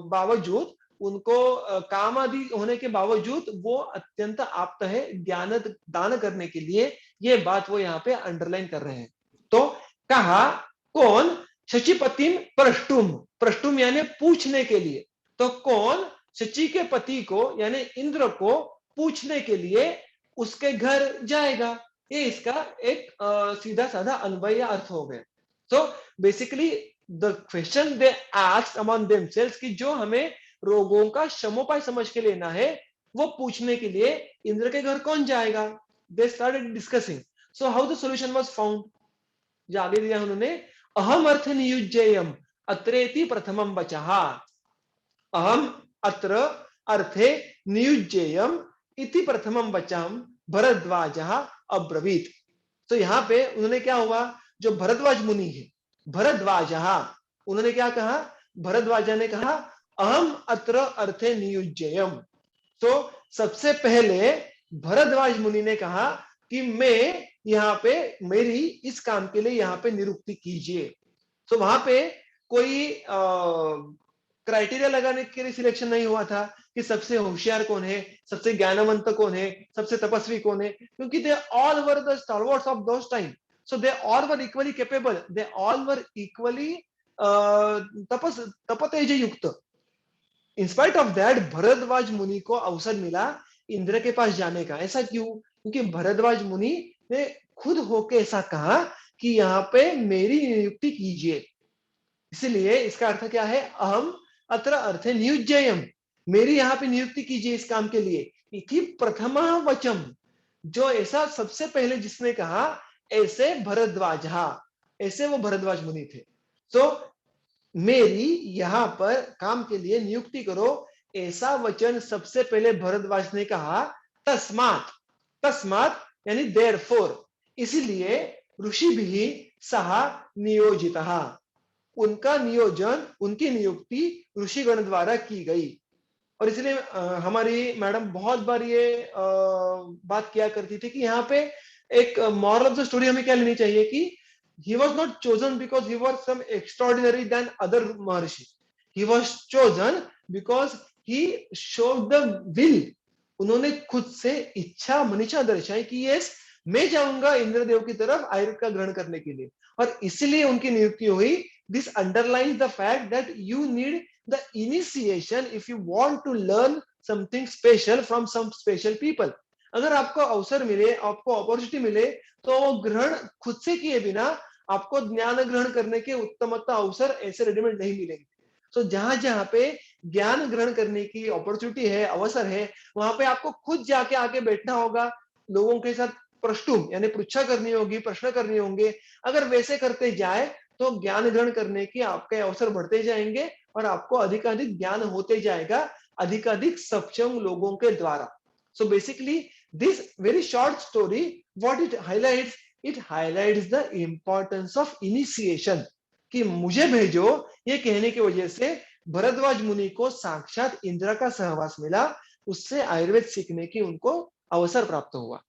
बावजूद उनको काम आदि होने के बावजूद वो अत्यंत आप्त है ज्ञान दान करने के लिए। ये बात वो यहाँ पे अंडरलाइन कर रहे हैं। तो कहा कौन? शचीपतिम प्रष्टुम। प्रष्टुम यानी पूछने के लिए। तो कौन शची के पति को यानी इंद्र को पूछने के लिए उसके घर जाएगा? ये इसका एक सीधा साधा अन्वय या अर्थ हो गया। तो basically the question they asked among themselves कि जो हमें रोगों का शमोपाय समझ के लेना है वो पूछने के लिए इंद्र के घर कौन जाएगा? They started discussing. So how the solution was found? जो आगे दिया उन्होंने, अहम अर्थ नियुज्येयम अत्रेति प्रथमम वचः। अहम अत्र अर्थे नियुज्येयम इति प्रथमम वचम भरद्वाजः अब्रवीत। तो यहाँ पे उन्होंने क्या हुआ, जो भरद्वाज मुनि है, भरद्वाजः, उन्होंने क्या कहा? भरद्वाजा ने कहा अहम अत्र अर्थे नियुज्येयम। तो सबसे पहले भरद्वाज मुनि ने कहा कि मैं यहाँ पे मेरी इस काम के लिए यहाँ पे निरुक्ति कीजिए। तो वहां पे कोई क्राइटेरिया लगाने के लिए सिलेक्शन नहीं हुआ था कि सबसे होशियार कौन है, सबसे ज्ञानवंत कौन है, सबसे तपस्वी कौन है, क्योंकि they all were the stalwarts of those time, so they all were equally capable, they all were equally तपतेज युक्त। In spite of that Bharadwaj मुनि को अवसर मिला इंद्र के पास जाने का। ऐसा क्यों? क्योंकि भरद्वाज मुनि ने खुद होके ऐसा कहा कि यहाँ पे मेरी नियुक्ति कीजिए। इसलिए इसका अर्थ क्या है? अहम अत्र अर्थे नियुज्येयम, मेरी यहाँ पे नियुक्ति कीजिए इस काम के लिए। इति प्रथम वचम, जो ऐसा सबसे पहले जिसने कहा ऐसे भरद्वाज, ऐसे वो भरद्वाज मुनि थे। तो मेरी यहाँ पर काम के लिए नियुक्ति करो, ऐसा वचन सबसे पहले भरद्वाज ने कहा। तस्मात्, तस्मात् यानी देयरफॉर, इसलिए ऋषि भी सह नियोजितः, उनका नियोजन, उनकी नियुक्ति ऋषिगण द्वारा की गई। और इसलिए हमारी मैडम बहुत बार ये बात किया करती थी कि यहाँ पे एक मॉरल ऑफ द स्टोरी हमें क्या लेनी चाहिए कि he was not chosen because he was some extraordinary than other Maharshi, he was chosen because he showed the will, उन्होंने खुद से इच्छा मनीषा दर्शाई कि यस मैं जाऊंगा इंद्रदेव की तरफ आयुर्वेद का ग्रहण करने के लिए, और इसलिए उनकी नियुक्ति हुई। This underlines the fact that you need the initiation if you want to learn something special from some special people. अगर आपको अवसर मिले, आपको अपॉर्चुनिटी मिले, तो ग्रहण खुद से किए बिना आपको ज्ञान ग्रहण करने के उत्तमता अवसर ऐसे रेडीमेड नहीं मिलेंगे। तो जहां जहां पे ज्ञान ग्रहण करने की अपॉर्चुनिटी है, अवसर है, वहां पे आपको खुद जाके आके बैठना होगा, लोगों के साथ प्रश्न यानी पृच्छा करनी होगी, प्रश्न करने होंगे। अगर वैसे करते जाए तो ज्ञान ग्रहण करने की आपके अवसर बढ़ते जाएंगे और आपको अधिकाधिक ज्ञान होते जाएगा अधिकाधिक सक्षम लोगों के द्वारा। So basically this very short story what it highlights the importance of initiation, कि मुझे भेजो ये कहने की वजह से भरद्वाज मुनि को साक्षात इंद्र का सहवास मिला, उससे आयुर्वेद सीखने की उनको अवसर प्राप्त हुआ।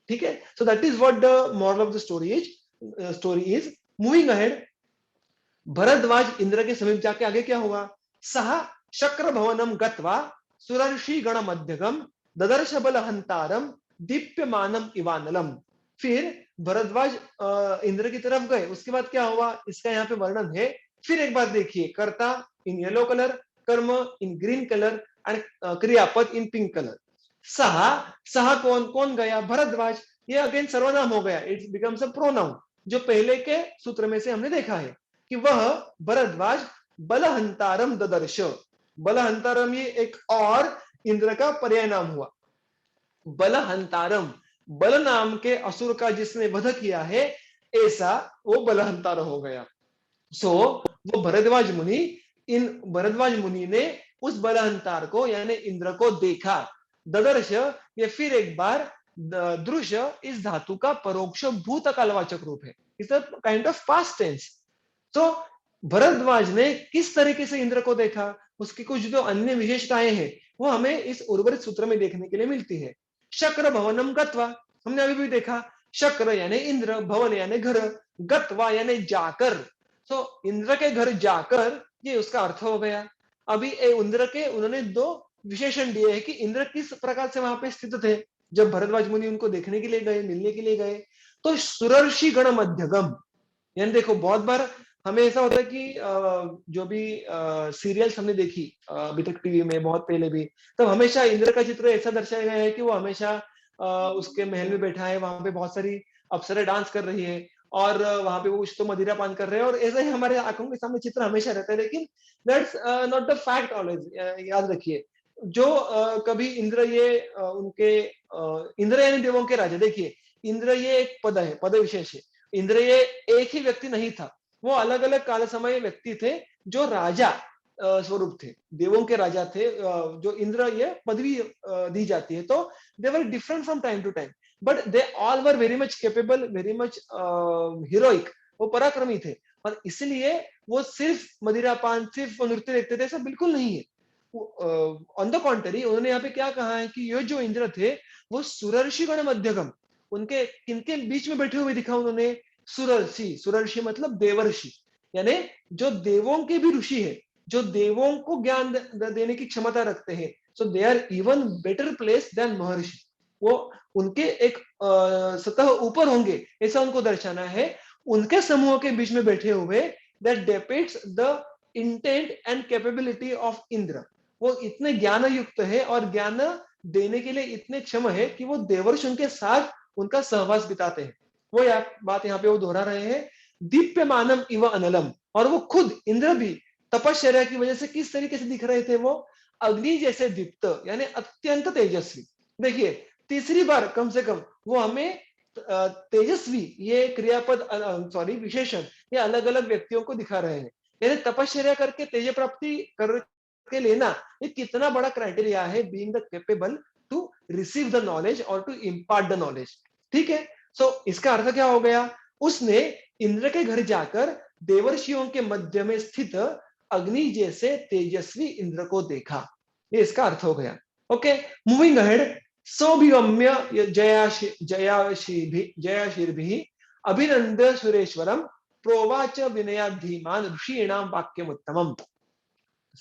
ठीक है, so that is what the moral of the story is. Moving ahead, Bharadwaj Indra के समीप जाके आगे क्या हुआ, सह शक्र भवनम गत्वा सुरर्षि गण मध्यगम ददर्श बल हंतारम दीप्यमानम इवानलम। फिर भरद्वाज इंद्र की तरफ गए, उसके बाद क्या हुआ इसका यहाँ पे वर्णन है। फिर एक बार देखिए, कर्ता इन येलो कलर, कर्म इन ग्रीन कलर एंड क्रियापद इन पिंक कलर। सहा, सहा कौन कौन गया, भरद्वाज। ये अगेन सर्वनाम हो गया, इट बिकम्स अ प्रोनाउन, जो पहले के सूत्र में से हमने देखा है कि वह भरद्वाज बलहंतारम ददर्श। बलहंतारम ये एक और इंद्र का पर्याय नाम हुआ। बलहंतारम, बल नाम के असुर का जिसने वध किया है, ऐसा वो बलहंतार हो गया। सो वो भरद्वाज मुनि ने उस बलहंतार को यानी इंद्र को देखा। ददर्श, ये फिर एक बार, दृश्य इस धातु का परोक्ष भूतकालवाचक रूप है, it's a kind of past tense. तो भरद्वाज ने किस तरीके से इंद्र को देखा, उसकी कुछ जो अन्य विशेषताएं हैं वो हमें इस उर्वरित सूत्र में देखने के लिए मिलती है। शक्र भवनम गत्वा, हमने अभी भी देखा, शक्र यानी इंद्र, भवन यानी घर, गत्वा यानी जाकर। तो इंद्र के घर जाकर, ये उसका अर्थ हो गया। अभी इंद्र के उन्होंने दो विशेषण दिए हैं कि इंद्र किस प्रकार से वहां पे स्थित थे जब भरद्वाज मुनि उनको देखने के लिए गए, मिलने के लिए गए। तो सुरर्षि गण मध्यगम, यानी देखो बहुत बार हमें ऐसा होता है कि जो भी सीरियल्स हमने देखी अभी तक टीवी में बहुत पहले भी, तब हमेशा इंद्र का चित्र ऐसा दर्शाया गया है कि वो हमेशा उसके महल में बैठा है, वहां पे बहुत सारी अप्सराएं डांस कर रही है और वहां पे वो कुछ तो मदिरा पान कर रहे हैं, और ऐसा ही हमारे आंखों के सामने चित्र हमेशा रहता है। लेकिन that's not the fact always, याद रखिए। जो कभी इंद्र ये उनके इंद्र यानी देवों के राजा, देखिए इंद्र ये एक पद है, पद विशेष है। इंद्र ये एक ही व्यक्ति नहीं था, वो अलग अलग काल समय व्यक्ति थे जो राजा स्वरूप थे, देवों के राजा थे। जो इंद्र ये पदवी दी जाती है, तो they were different from time to time, but they all were very much capable, very much heroic, वो पराक्रमी थे। और इसलिए वो सिर्फ मदिरा पान, सिर्फ नृत्य देखते थे, ऐसा बिल्कुल नहीं है। ऑन द कॉन्ट्री, उन्होंने यहाँ पे क्या कहा है कि ये जो इंद्र थे वो सुरर्षि गण मध्यगम, उनके किनके बीच में बैठे हुए दिखा उन्होंने, सुरर्षि। सुरर्षि मतलब देवर्षि, यानी जो देवों के भी ऋषि है, जो देवों को ज्ञान देने की क्षमता रखते हैं। So they are even better place than maharshi, वो उनके एक सतह ऊपर होंगे, ऐसा उनको दर्शाना है। उनके समूह के बीच में बैठे हुए, that depicts the intent and capability of Indra. वो इतने ज्ञान युक्त है और ज्ञान देने के लिए इतने क्षम है कि वो देवर्षि उनके साथ उनका सहवास बिताते हैं। वो बात यहाँ पे वो दोहरा रहे हैं, दीप्यमानम इव अनलम। और वो खुद इंद्र भी तपश्चर्या की वजह से किस तरीके से दिख रहे थे, वो अग्नि जैसे दीप्त, यानी अत्यंत तेजस्वी। देखिए तीसरी बार कम से कम वो हमें तेजस्वी, ये क्रियापद सॉरी विशेषण, ये अलग अलग व्यक्तियों को दिखा रहे हैं। यानी तपश्चर्या करके तेज प्राप्ति करके लेना, ये कितना बड़ा क्राइटेरिया है, being the capable to receive the knowledge और टू इम्पार्ट द नॉलेज। ठीक है, सो इसका अर्थ क्या हो गया, उसने इंद्र के घर जाकर देवर्षियों के मध्य में स्थित अग्नि जैसे तेजस्वी इंद्र को देखा, ये इसका अर्थ हो गया। ओके, मूविंग अहेड, सौभिगम्य जयाशीर्भिः अभिनंद्य सुरेश्वरम प्रोवाच विनयाधीमान ऋषीणाम वाक्यम उत्तमम।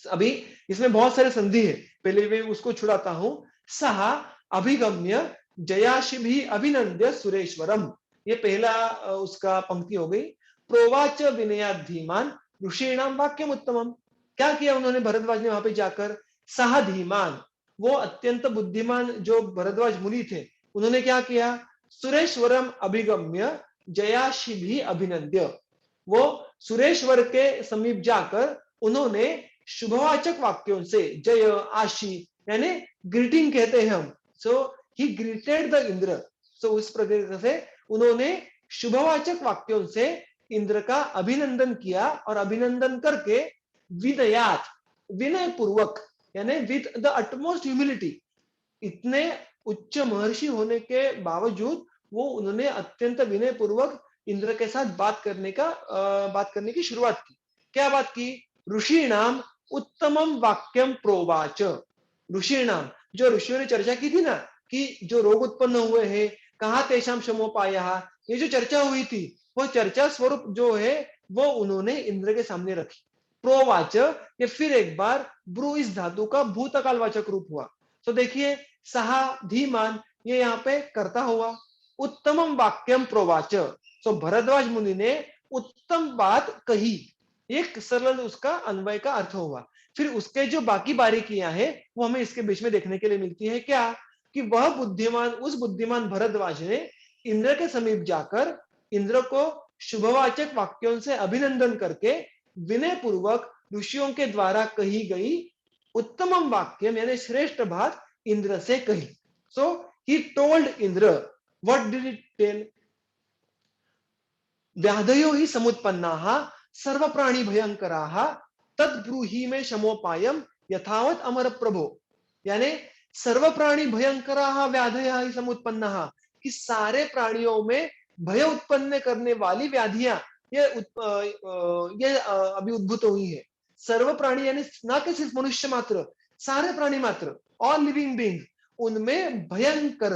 अभी इसमें बहुत सारे संधि है, पहले मैं उसको छुड़ाता हूं। सह अभिगम्य जयाशिभि अभिनंद्य सुरेश्वरम, ये पहला उसका पंक्ति हो गई। प्रोवाच विनयाधीमान ऋषीणाम वाक्यम उत्तमम, क्या किया उन्होंने भरद्वाज ने वहां पे जाकर, सह धीमान, वो अत्यंत बुद्धिमान जो भरद्वाज मुनि थे, उन्होंने क्या किया, सुरेश्वरम अभिगम्य जयाशिभि अभिनंद्य, वो सुरेश्वर के समीप जाकर उन्होंने शुभवाचक वाक्यों से, जय आशी यानी ग्रीटिंग कहते हैं हम, सो ही ग्रीटेड द इंद्र। सो उस प्रकार से उन्होंने शुभवाचक वाक्यों से इंद्र का अभिनंदन किया, और अभिनंदन करके विनयात, विनय पूर्वक, यानी विद द अटमोस्ट ह्यूमिलिटी, इतने उच्च महर्षि होने के बावजूद वो उन्होंने अत्यंत विनय पूर्वक इंद्र के साथ बात करने की शुरुआत की। क्या बात की, ऋषि नाम उत्तमम वाक्यम प्रोवाच। ऋषि नाम, जो ऋषियों ने चर्चा की थी ना कि जो रोग उत्पन्न हुए हैं, कहाँ तेषां शमोपायः, ये जो चर्चा हुई थी, वो चर्चा स्वरूप जो है वो उन्होंने इंद्र के सामने रखी। प्रोवाच, ये फिर एक बार ब्रू इस धातु का भूतकालवाचक रूप हुआ। तो देखिए सहा धीमान, ये यहाँ पे कर्ता हुआ। उत्तमम वाक्यम प्रोवाच, तो भरद्वाज मुनि ने उत्तम बात कही, एक सरल उसका अन्वय का अर्थ हुआ। फिर उसके जो बाकी बारीकियां हैं वो हमें इसके बीच में देखने के लिए मिलती है क्या, कि वह बुद्धिमान, उस बुद्धिमान भरद्वाज ने इंद्र के समीप जाकर इंद्र को शुभवाचक वाक्यों से अभिनंदन करके विनय पूर्वक ऋषियों के द्वारा कही गई उत्तमम वाक्य यानी श्रेष्ठ बात इंद्र से कही। So he told Indra, what did it tell, व्याधयो ही समुत्पन्नाः सर्व प्राणी भयंकराः तद्ब्रूहि में शमोपायम यथावत अमर प्रभो, यानी सर्व प्राणी भयंकराः व्याधयः ही समुत्पन्नाः, कि सारे प्राणियों में भय उत्पन्न करने वाली व्याधियां ये अभी उद्भूत हुई है। सर्व प्राणी यानी ना कि सिर्फ मनुष्य मात्र, सारे प्राणी मात्र, ऑल लिविंग बीइंग, उनमें भयंकर,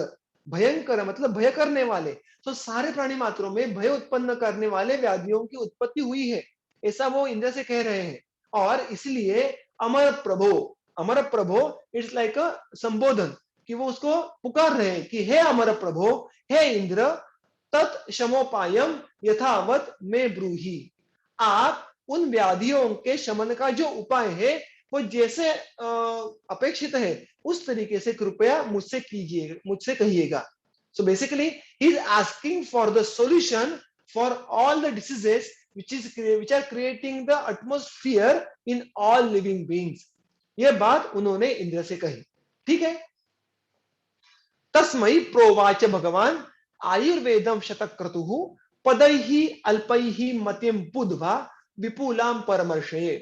भयंकर मतलब भय करने वाले, तो सारे प्राणी मात्रों में भय उत्पन्न करने वाले व्याधियों की उत्पत्ति हुई है, ऐसा वो इंद्र से कह रहे हैं। और इसलिए अमर प्रभो इट्स लाइक अ संबोधन, कि वो उसको पुकार रहे हैं कि हे अमर प्रभो, हे इंद्र, तत् शमोपायम यथावत में ब्रूहि, आप उन व्याधियों के शमन का जो उपाय है वो जैसे अपेक्षित है उस तरीके से कृपया मुझसे कीजिएगा, मुझसे कहिएगा। So basically, he is asking for the solution for all the diseases which are creating the atmosphere in all living beings. यह बात उन्होंने इंद्र से कही। ठीक है, तस्मै प्रोवाच भगवान आयुर्वेदम शतक्रतुः पदैहि अल्पैहि मतिम बुद्ध्वा विपुलाम परमर्शये।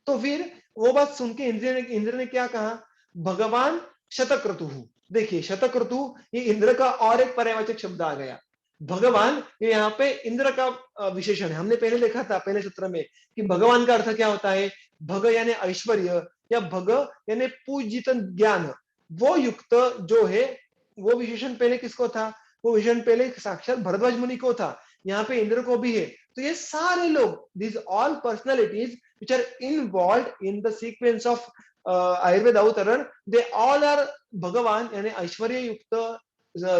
तो फिर वो बात सुन के इंद्र ने क्या कहा, भगवान शतक्रतुः, देखिए शतक्रतु ये इंद्र का और एक पर्यायवाचक शब्द आ गया। भगवान ये यहाँ पे इंद्र का विशेषण है। हमने पहले देखा था पहले सत्र में कि भगवान का अर्थ क्या होता है, भग यानी ऐश्वर्य, या भग यानी पूजित ज्ञान, वो युक्त जो है, वो विशेषण पहले किसको था, वो विशेषण पहले साक्षात भरद्वाज मुनि को था, यहाँ पे इंद्र को भी है। तो ये सारे लोग, this all personalities which are involved in the sequence of Ayurveda अवतरण, दे ऑल आर भगवान यानी ऐश्वर्य युक्त,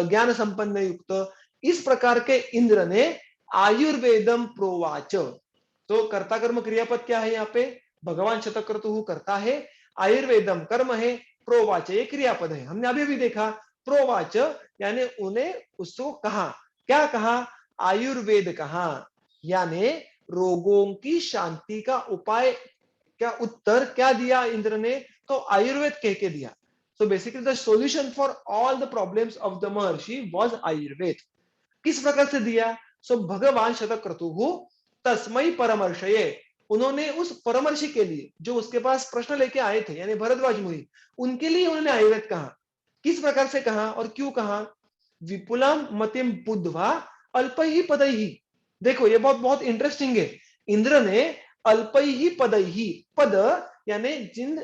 ज्ञान संपन्न युक्त। इस प्रकार के इंद्र ने आयुर्वेदम प्रोवाच, तो कर्ता कर्म क्रियापद क्या है यहाँ पे, भगवान शतक्रतुः कर्ता है, आयुर्वेदम कर्म है, प्रोवाच ये क्रियापद है। हमने अभी भी देखा प्रोवाच यानी उन्हें उसको कहा, क्या कहा, आयुर्वेद कहा, यानी रोगों की शांति का उपाय, क्या उत्तर क्या दिया इंद्र ने, तो आयुर्वेद कह के दिया। So basically the solution for all the problems of the Maharshi was Ayurveda. किस प्रकार से दिया, सो भगवान शतक्रतुः तस्मै परमर्शये, उन्होंने उस परमर्षि के लिए जो उसके पास प्रश्न लेके आए थे यानी भरद्वाज मुनि, उनके लिए उन्होंने आयुर्वेद कहा। किस प्रकार से कहा और क्यों कहा, विपुलम मतिम बुद्ध्वा अल्पैहि पदैहि। देखो ये बहुत बहुत इंटरेस्टिंग है, इंद्र ने अल्पैहि पदैहि, पद यानी जिन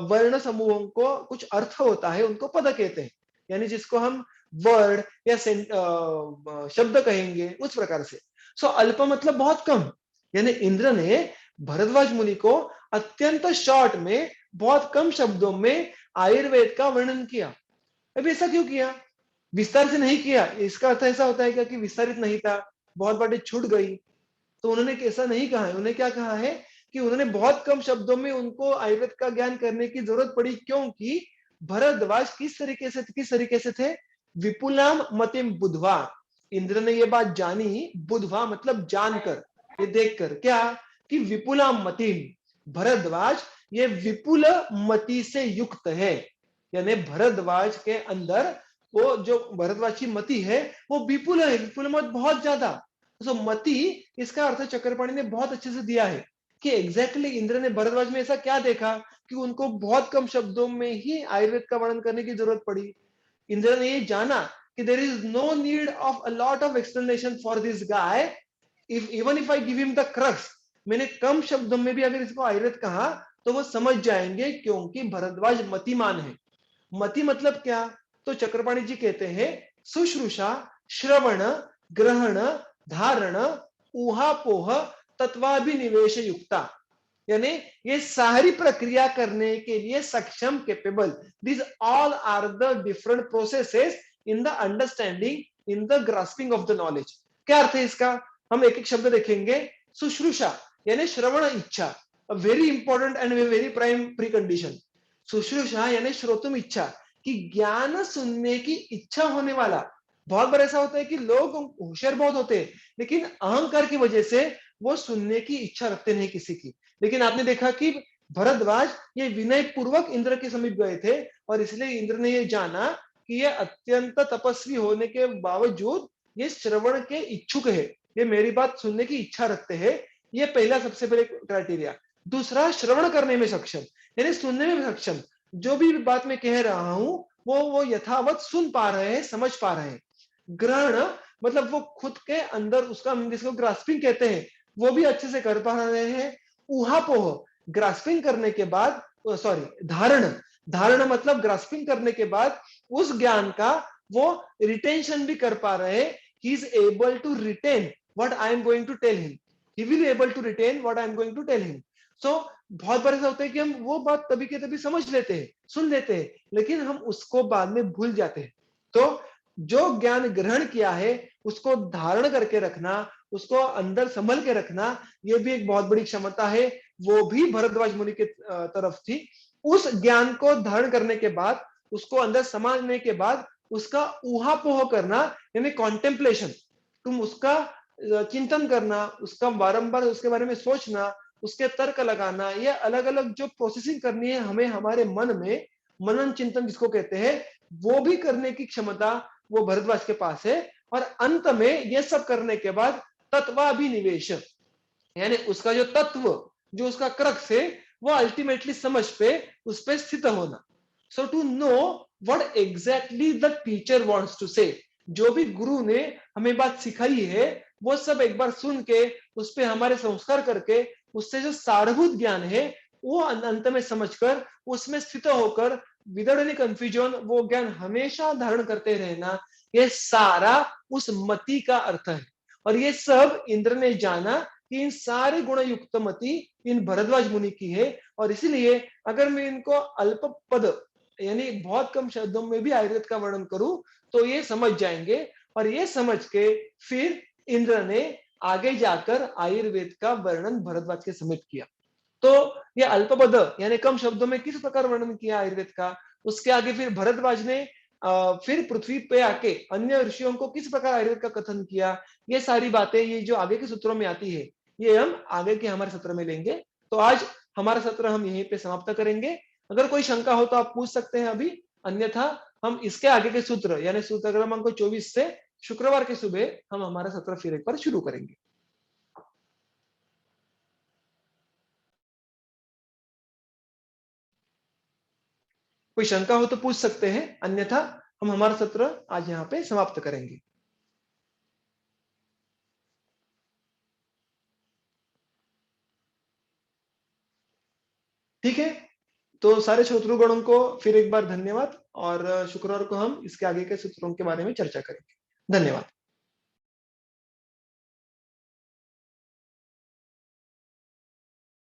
वर्ण समूहों को कुछ अर्थ होता है उनको पद कहते हैं, यानी जिसको हम वर्ड या शब्द कहेंगे उस प्रकार से। सो अल्प मतलब बहुत कम, यानी इंद्र ने भरद्वाज मुनि को अत्यंत शॉर्ट में, बहुत कम शब्दों में आयुर्वेद का वर्णन किया। अभी ऐसा क्यों किया, विस्तार से नहीं किया, इसका अर्थ ऐसा होता है क्या कि विस्तारित नहीं था, बहुत बातें छूट गई, तो उन्होंने ऐसा नहीं कहा है। उन्होंने क्या कहा है कि उन्होंने बहुत कम शब्दों में उनको आयुर्वेद का ज्ञान करने की जरूरत पड़ी, क्योंकि भरद्वाज किस तरीके से थे, विपुलाम मतिम बुद्ध्वा, इंद्र ने ये बात जानी, बुद्ध्वा मतलब जानकर, ये देखकर क्या, कि विपुलाम मतिम, भरद्वाज ये विपुल मति से युक्त है, यानी भरद्वाज के अंदर वो जो भरद्वाज की मति है वो विपुल है, विपुल मत बहुत ज्यादा। तो मति, इसका अर्थ चक्रपाणी ने बहुत अच्छे से दिया है कि एग्जैक्टली इंद्र ने भरद्वाज में ऐसा क्या देखा कि उनको बहुत कम शब्दों में ही आयुर्वेद का वर्णन करने की जरूरत पड़ी। इंद्र ने ये जाना कि there is no need of a lot of explanation for this guy, if even if I give him the crux, मैंने कम शब्दों में भी अगर इसको आयुर्वेद कहा तो वो समझ जाएंगे, क्योंकि भरद्वाज मतिमान है। मति मतलब क्या, तो चक्रपाणी जी कहते हैं शुश्रूषा, श्रवण, ग्रहण, धारण, ऊहापोह, तत्वाभिनिवेश युक्ता, यानी ये सारी प्रक्रिया करने के लिए सक्षम, capable. This all are the different processes in the understanding, in the grasping of the knowledge. क्या अर्थ है इसका? हम एक एक शब्द देखेंगे। शुश्रूषा यानी श्रवण इच्छा, very important and very prime precondition. शुश्रूषा यानी श्रोतुम इच्छा, कि ज्ञान सुनने की इच्छा होने वाला। बहुत बार ऐसा होता है कि लोग होशियार बहुत होते हैं, लेकिन अहंकार की वजह से वो सुनने की इच्छा रखते नहीं किसी की। लेकिन आपने देखा कि भरद्वाज ये विनय पूर्वक इंद्र के समीप गए थे, और इसलिए इंद्र ने ये जाना कि ये अत्यंत तपस्वी होने के बावजूद ये श्रवण के इच्छुक है, ये मेरी बात सुनने की इच्छा रखते हैं। ये पहला सबसे पहले क्राइटेरिया। दूसरा, श्रवण करने में सक्षम, यानी सुनने में सक्षम। जो भी बात मैं कह रहा हूं वो यथावत सुन पा रहे हैं, समझ पा रहे हैं। ग्रहण मतलब वो खुद के अंदर उसका, जिसको ग्रास्पिंग कहते हैं, वो भी अच्छे से कर पा रहे हैं। ऊहापोह, ग्रास्पिंग करने के बाद, सॉरी, धारण, धारण मतलब ग्रास्पिंग करने के बाद उस ज्ञान का वो रिटेंशन भी कर पा रहे हैं। He is able to retain what I am going to tell him, he will able to retain what I am going to tell him. So बहुत बार ऐसा होता है कि हम वो बात तभी के तभी समझ लेते हैं, सुन लेते हैं, लेकिन हम उसको बाद में भूल जाते हैं। तो जो ज्ञान ग्रहण किया है उसको धारण करके रखना, उसको अंदर संभल के रखना, ये भी एक बहुत बड़ी क्षमता है। वो भी भरद्वाज मुनि के तरफ थी। उस ज्ञान को धारण करने के बाद, उसको अंदर समझने के बाद, उसका ऊहापोह करना, यानी कॉन्टेम्पलेशन, तुम उसका चिंतन करना, उसका बारंबार उसके बारे में सोचना, उसके तर्क लगाना, ये अलग अलग जो प्रोसेसिंग करनी है हमें हमारे मन में, मनन चिंतन जिसको कहते हैं, वो भी करने की क्षमता वो भरद्वाज के पास है। और अंत में ये सब करने के बाद तत्वाभिनिवेश, यानी उसका जो तत्व, जो उसका क्रक्स है, वो अल्टीमेटली समझ पे, उस पे स्थित होना। So to know what exactly the teacher wants to say, जो भी गुरु ने हमें बात सिखाई है वो सब एक बार सुन के, उस पे हमारे संस्कार करके, उससे जो सारभूत ज्ञान है वो अंत में समझकर, उसमें स्थित होकर, विदाउट एनी कंफ्यूजन वो ज्ञान हमेशा धारण करते रहना, ये सारा उस मति का अर्थ है। और ये सब इंद्र ने जाना कि इन सारे गुण युक्त मति इन भरद्वाज मुनि की है। और इसलिए अगर मैं इनको अल्प पद, यानी बहुत कम शब्दों में भी आयुर्वेद का वर्णन करूं तो ये समझ जाएंगे। और ये समझ के फिर इंद्र ने आगे जाकर आयुर्वेद का वर्णन भरद्वाज के समीप किया। तो ये अल्पपद यानी कम शब्दों में किस प्रकार वर्णन किया आयुर्वेद का, उसके आगे फिर भरद्वाज ने फिर पृथ्वी पे आके अन्य ऋषियों को किस प्रकार आयुर्वेद का कथन किया, ये सारी बातें, ये जो आगे के सूत्रों में आती है, ये हम आगे के हमारे सत्र में लेंगे। तो आज हमारा सत्र हम यहीं पे समाप्त करेंगे। अगर कोई शंका हो तो आप पूछ सकते हैं अभी, अन्यथा हम इसके आगे के सूत्र यानी सूत्र क्रमांक 24 से शुक्रवार के सुबह हम हमारा सत्र फिर एक बार शुरू करेंगे। कोई शंका हो तो पूछ सकते हैं, अन्यथा हम हमारा सत्र आज यहाँ पे समाप्त करेंगे। ठीक है, तो सारे श्रोतृगणों को फिर एक बार धन्यवाद, और शुक्रवार को हम इसके आगे के सूत्रों के बारे में चर्चा करेंगे। धन्यवाद।